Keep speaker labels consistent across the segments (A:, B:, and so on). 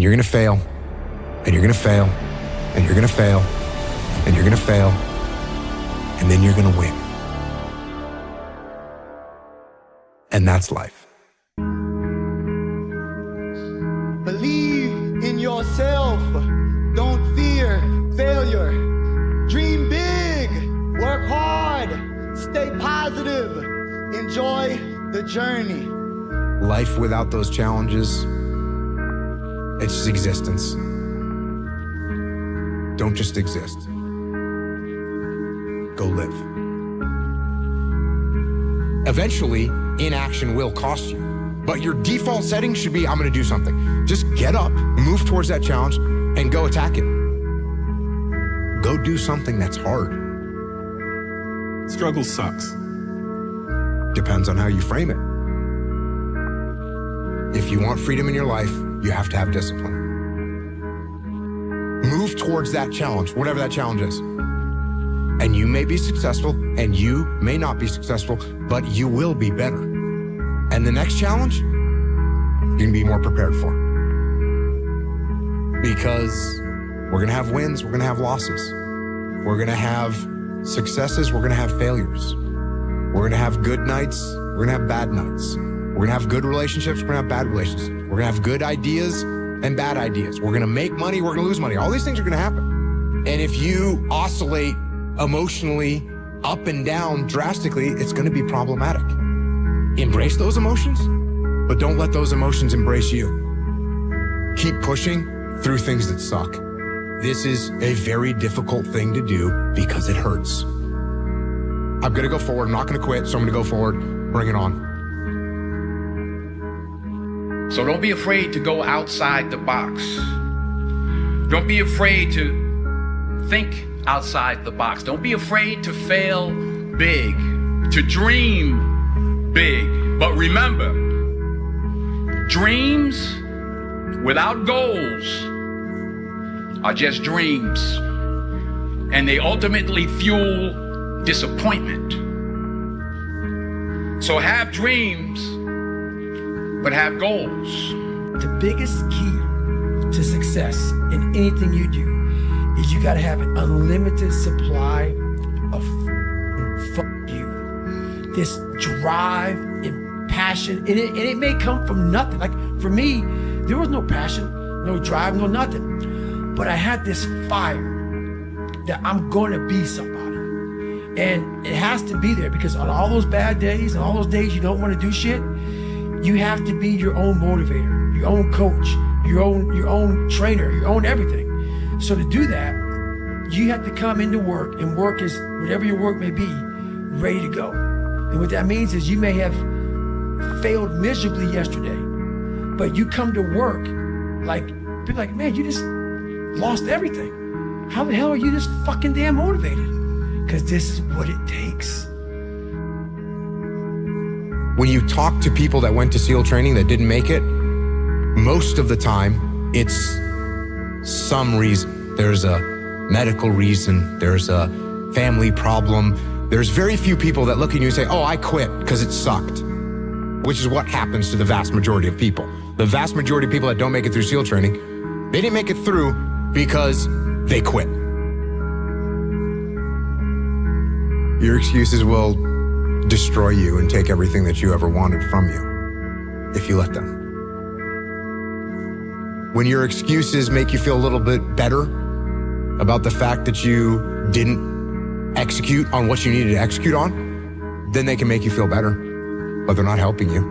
A: And you're gonna fail, and you're gonna fail, and you're gonna fail, and you're gonna fail, and then you're gonna win. And that's life.
B: Believe in yourself. Don't fear failure. Dream big. Work hard. Stay positive. Enjoy the journey.
A: Life without those challenges, it's just existence. Don't just exist. Go live. Eventually, inaction will cost you. But your default setting should be, I'm gonna do something. Just get up, move towards that challenge, and go attack it. Go do something that's hard.
C: Struggle sucks.
A: Depends on how you frame it. If you want freedom in your life, you have to have discipline. Move towards that challenge, whatever that challenge is. And you may be successful, and you may not be successful, but you will be better. And the next challenge, you can be more prepared for. Because we're gonna have wins, we're gonna have losses. We're gonna have successes, we're gonna have failures. We're gonna have good nights, we're gonna have bad nights. We're gonna have good relationships, we're gonna have bad relationships. We're gonna have good ideas and bad ideas. We're gonna make money, we're gonna lose money. All these things are gonna happen. And if you oscillate emotionally up and down drastically, it's gonna be problematic. Embrace those emotions, but don't let those emotions embrace you. Keep pushing through things that suck. This is a very difficult thing to do because it hurts. I'm gonna go forward, I'm not gonna quit, so I'm gonna go forward, bring it on.
D: So don't be afraid to go outside the box. Don't be afraid to think outside the box. Don't be afraid to fail big, to dream big. But remember, dreams without goals are just dreams, and they ultimately fuel disappointment. So have dreams, but have goals.
E: The biggest key to success in anything you do is you gotta have an unlimited supply of fuck you. This drive and passion, and it may come from nothing. Like for me, there was no passion, no drive, no nothing. But I had this fire that I'm gonna be somebody. And it has to be there because on all those bad days and all those days you don't wanna do shit, you have to be your own motivator, your own coach, your own trainer, your own everything. So to do that, you have to come into work, and work is, whatever your work may be, ready to go. And what that means is you may have failed miserably yesterday, but you come to work like, people like, man, you just lost everything. How the hell are you this fucking damn motivated? Because this is what it takes.
A: When you talk to people that went to SEAL training that didn't make it, most of the time, it's some reason. There's a medical reason, there's a family problem. There's very few people that look at you and say, oh, I quit because it sucked, which is what happens to the vast majority of people. The vast majority of people that don't make it through SEAL training, they didn't make it through because they quit. Your excuses will destroy you and take everything that you ever wanted from you if you let them. When your excuses make you feel a little bit better about the fact that you didn't execute on what you needed to execute on, then they can make you feel better, but they're not helping you.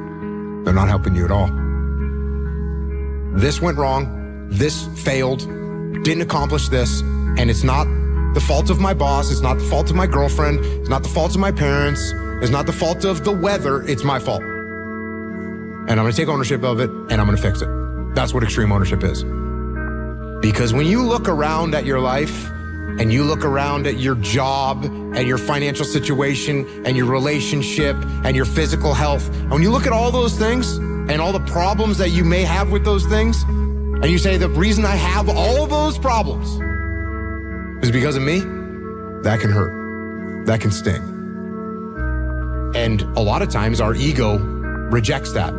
A: They're not helping you at all. This went wrong, this failed, didn't accomplish this, and it's not the fault of my boss, it's not the fault of my girlfriend, it's not the fault of my parents, it's not the fault of the weather, it's my fault. And I'm gonna take ownership of it, and I'm gonna fix it. That's what extreme ownership is. Because when you look around at your life, and you look around at your job, and your financial situation, and your relationship, and your physical health, and when you look at all those things, and all the problems that you may have with those things, and you say, the reason I have all of those problems is because of me, that can hurt. That can sting. And a lot of times our ego rejects that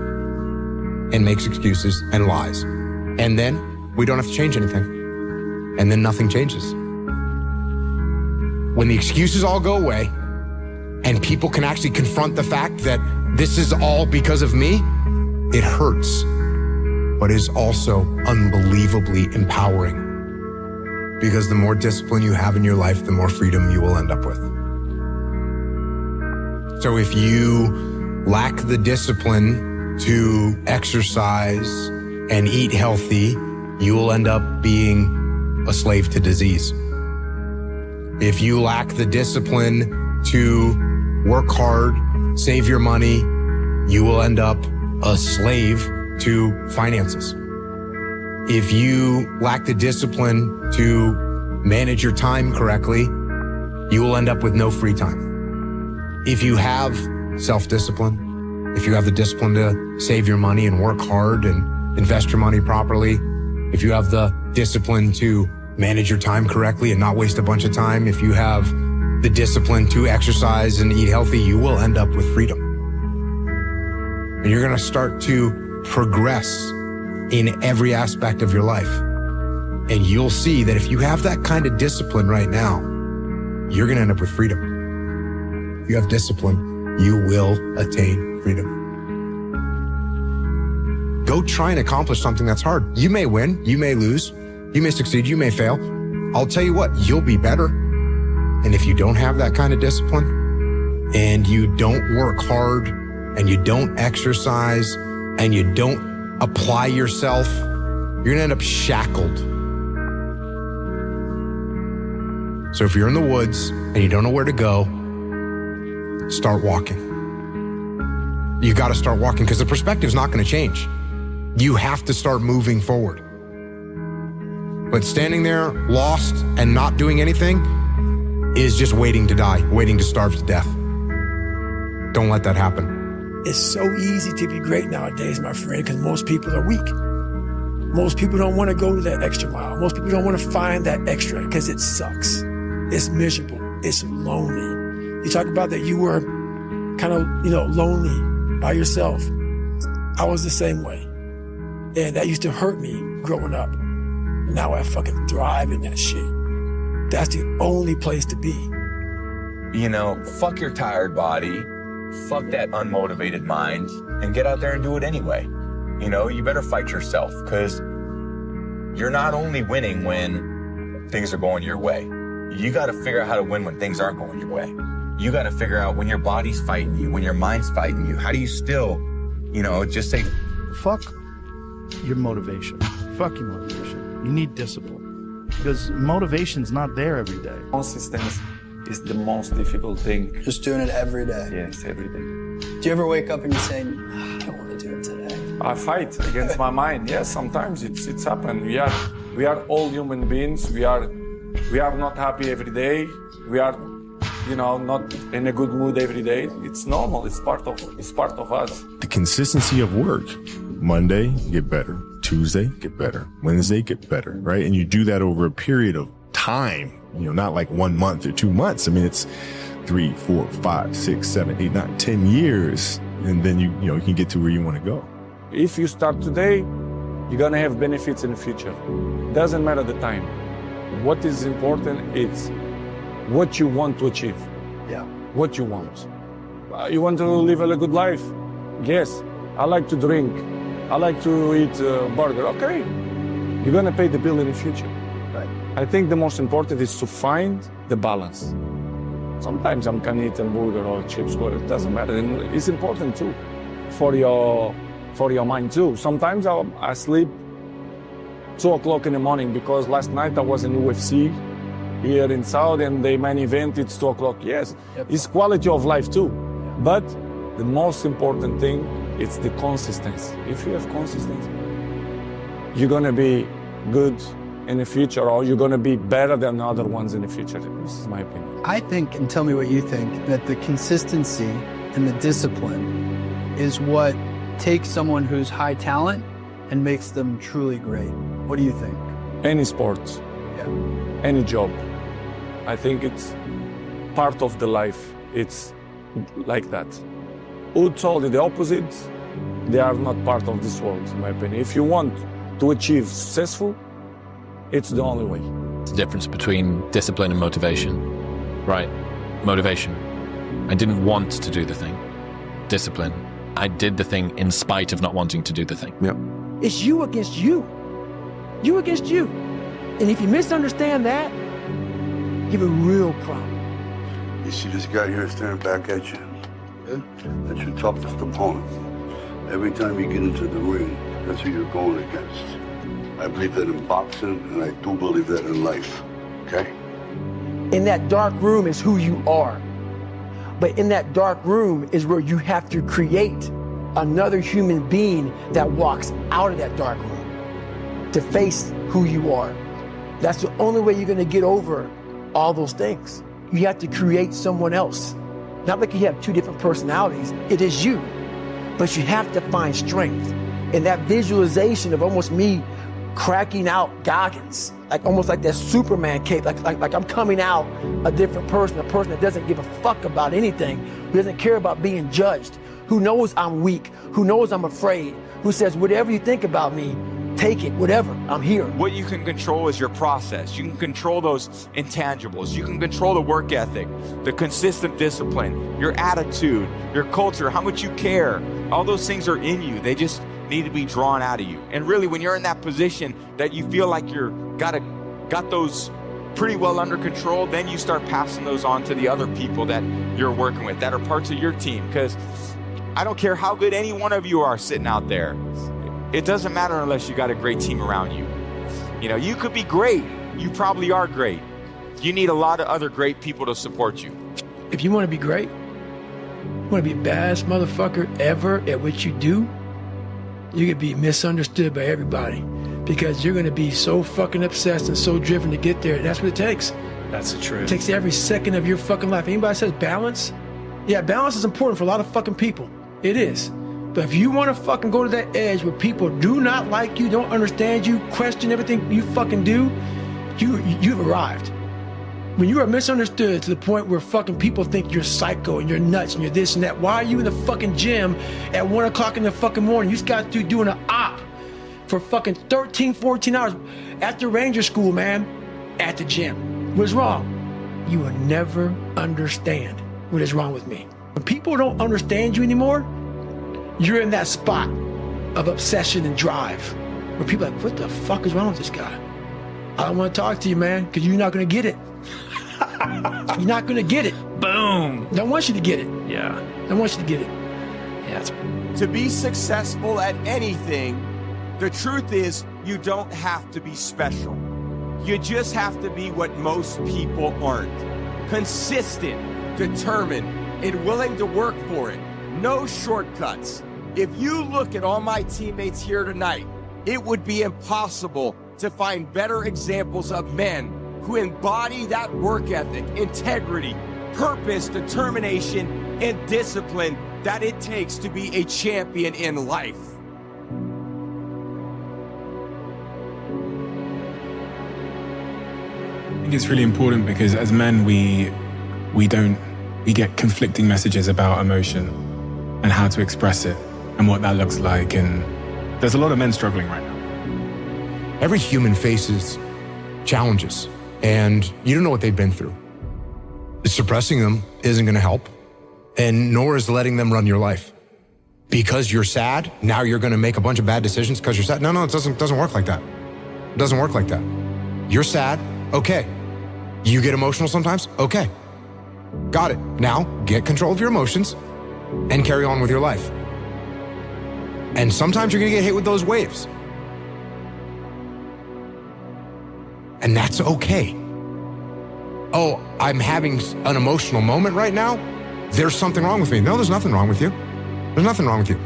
A: and makes excuses and lies. And then we don't have to change anything. And then nothing changes. When the excuses all go away and people can actually confront the fact that this is all because of me, it hurts, but is also unbelievably empowering. Because the more discipline you have in your life, the more freedom you will end up with. So if you lack the discipline to exercise and eat healthy, you will end up being a slave to disease. If you lack the discipline to work hard, save your money, you will end up a slave to finances. If you lack the discipline to manage your time correctly, you will end up with no free time. If you have self-discipline, if you have the discipline to save your money and work hard and invest your money properly, if you have the discipline to manage your time correctly and not waste a bunch of time, if you have the discipline to exercise and eat healthy, you will end up with freedom. And you're going to start to progress in every aspect of your life. And you'll see that if you have that kind of discipline right now, you're going to end up with freedom. If you have discipline, you will attain freedom. Go try and accomplish something that's hard. You may win, you may lose, you may succeed, you may fail. I'll tell you what, you'll be better. And if you don't have that kind of discipline, and you don't work hard, and you don't exercise, and you don't apply yourself, you're gonna end up shackled. So if you're in the woods and you don't know where to go, start walking. You gotta start walking because the perspective's not gonna change. You have to start moving forward. But standing there, lost and not doing anything is just waiting to die, waiting to starve to death. Don't let that happen.
E: It's so easy to be great nowadays, my friend, because most people are weak. Most people don't want to go to that extra mile. Most people don't want to find that extra because it sucks. It's miserable. It's lonely. You talk about that you were kind of, lonely by yourself. I was the same way. And that used to hurt me growing up. Now I fucking thrive in that shit. That's the only place to be.
C: Fuck your tired body, fuck that unmotivated mind, and get out there and do it anyway. You better fight yourself, because you're not only winning when things are going your way. You got to figure out how to win when things aren't going your way. You got to figure out when your body's fighting you, when your mind's fighting you. How do you still, just say,
F: fuck your motivation. Fuck your motivation. You need discipline, because motivation's not there every day.
G: Consistency is the most difficult thing.
H: Just doing it every day.
G: Yes, every day.
H: Do you ever wake up and you're saying, I don't want to do it today?
G: I fight against my mind. Yes, sometimes it's happened. We are all human beings. We are not happy every day. We are, not in a good mood every day. It's normal. It's part of us.
I: The consistency of work. Monday, get better. Tuesday, get better. Wednesday, get better, right? And you do that over a period of time, not like 1 month or 2 months. I mean, it's 3, 4, 5, 6, 7, 8, 9, 10 years. And then you can get to where you want to go.
G: If you start today, you're going to have benefits in the future. Doesn't matter the time. What is important is what you want to achieve.
H: Yeah.
G: What you want. You want to live a good life? Yes. I like to drink. I like to eat burger. Okay. You're going to pay the bill in the future.
H: Right.
G: I think the most important is to find the balance. Sometimes I can eat a burger or chips, but it doesn't matter. And it's important too for your mind too. Sometimes I sleep 2 o'clock in the morning because last night I was in UFC here in Saudi and the main event, it's 2 o'clock. Yes, yep. It's quality of life too. But the most important thing, it's the consistency. If you have consistency, you're gonna be good in the future, or you're gonna be better than the other ones in the future. This is my opinion.
H: I think, and tell me what you think, that the consistency and the discipline is what takes someone who's high talent and makes them truly great. What do you think?
G: Any sport, any job. I think it's part of the life. It's like that. Who told you the opposite? They are not part of this world, in my opinion. If you want to achieve successful, it's the only way.
J: The difference between discipline and motivation, right? Motivation. I didn't want to do the thing. Discipline. I did the thing in spite of not wanting to do the thing.
I: Yep.
E: It's you against you. You against you. And if you misunderstand that, you have a real problem.
K: You see this guy here staring back at you? Yeah? That's your toughest opponent. Every time you get into the ring, that's who you're going against. I believe that in boxing, and I do believe that in life, okay?
E: In that dark room is who you are. But in that dark room is where you have to create another human being that walks out of that dark room to face who you are. That's the only way you're gonna get over all those things. You have to create someone else. Not like you have two different personalities, it is you. But you have to find strength. And that visualization of almost me cracking out Goggins, like almost like that Superman cape, like I'm coming out a different person, a person that doesn't give a fuck about anything, who doesn't care about being judged, who knows I'm weak, who knows I'm afraid, who says, whatever you think about me, take it, whatever, I'm here.
C: What you can control is your process. You can control those intangibles. You can control the work ethic, the consistent discipline, your attitude, your culture, how much you care. All those things are in you. They just need to be drawn out of you. And really, when you're in that position that you feel like you're got those pretty well under control, then you start passing those on to the other people that you're working with, that are parts of your team. Because I don't care how good any one of you are sitting out there. It doesn't matter unless you got a great team around you. You know, you could be great. You probably are great. You need a lot of other great people to support you.
E: If you want to be great, you want to be the baddest motherfucker ever at what you do, you could be misunderstood by everybody because you're going to be so fucking obsessed and so driven to get there. That's what it takes.
L: That's the truth.
E: It takes every second of your fucking life. Anybody says balance? Yeah, balance is important for a lot of fucking people. It is. But if you want to fucking go to that edge where people do not like you, don't understand you, question everything you fucking do, you've arrived. When you are misunderstood to the point where fucking people think you're psycho and you're nuts and you're this and that, why are you in the fucking gym at 1 o'clock in the fucking morning? You just got to doing an op for fucking 13, 14 hours after Ranger School, man, at the gym. What's wrong? You will never understand what is wrong with me. When people don't understand you anymore, you're in that spot of obsession and drive where people are like, what the fuck is wrong with this guy? I don't want to talk to you, man, because you're not going to get it. You're not going to get it.
L: Boom.
E: Don't want you to get it.
L: Yeah.
E: Don't want you to get it.
L: Yeah.
M: To be successful at anything, the truth is you don't have to be special. You just have to be what most people aren't. Consistent, determined, and willing to work for it. No shortcuts. If you look at all my teammates here tonight, it would be impossible to find better examples of men who embody that work ethic, integrity, purpose, determination, and discipline that it takes to be a champion in life.
N: I think it's really important because as men, we get conflicting messages about emotion and how to express it and what that looks like. And there's a lot of men struggling right now.
A: Every human faces challenges, and you don't know what they've been through. Suppressing them isn't going to help, and nor is letting them run your life. Because you're sad, now you're going to make a bunch of bad decisions because you're sad. No, it doesn't work like that. It doesn't work like that. You're sad, okay. You get emotional sometimes, okay. Got it. Now, get control of your emotions and carry on with your life. And sometimes you're going to get hit with those waves. And that's okay. Oh, I'm having an emotional moment right now. There's something wrong with me. No, there's nothing wrong with you. There's nothing wrong with you.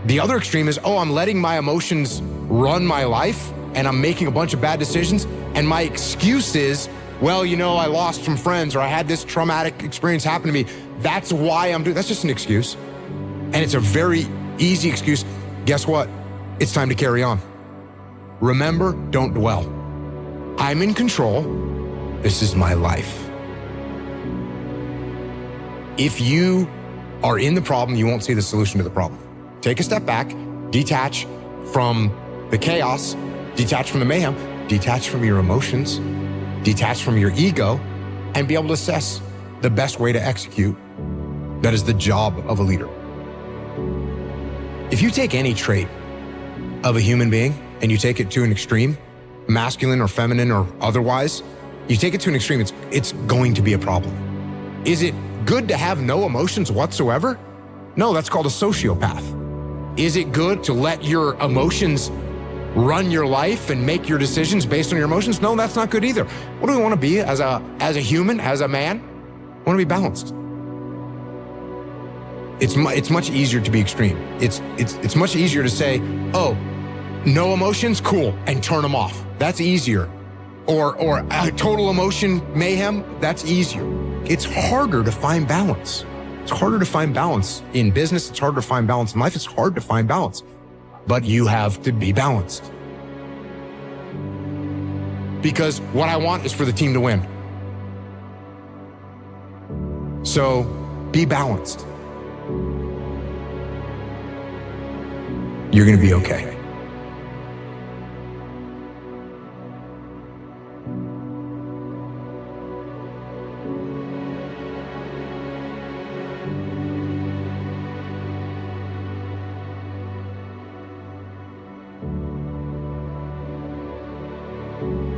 A: The other extreme is, oh, I'm letting my emotions run my life and I'm making a bunch of bad decisions. And my excuse is, well, you know, I lost some friends or I had this traumatic experience happen to me. That's why I'm doing, that's just an excuse. And it's a very easy excuse. Guess what? It's time to carry on. Remember, don't dwell. I'm in control. This is my life. If you are in the problem, you won't see the solution to the problem. Take a step back, detach from the chaos, detach from the mayhem, detach from your emotions, detach from your ego, and be able to assess the best way to execute. That is the job of a leader. If you take any trait of a human being and you take it to an extreme, masculine or feminine or otherwise, you take it to an extreme, it's going to be a problem. Is it good to have no emotions whatsoever? No, that's called a sociopath. Is it good to let your emotions run your life and make your decisions based on your emotions? No, that's not good either. What do we want to be as a human, as a man? We want to be balanced. It's much easier to be extreme. It's much easier to say, oh, no emotions, cool, and turn them off. That's easier. Or total emotion mayhem, that's easier. It's harder to find balance. It's harder to find balance in business. It's harder to find balance in life. It's hard to find balance. But you have to be balanced. Because what I want is for the team to win. So be balanced. You're going to be okay.
O: you.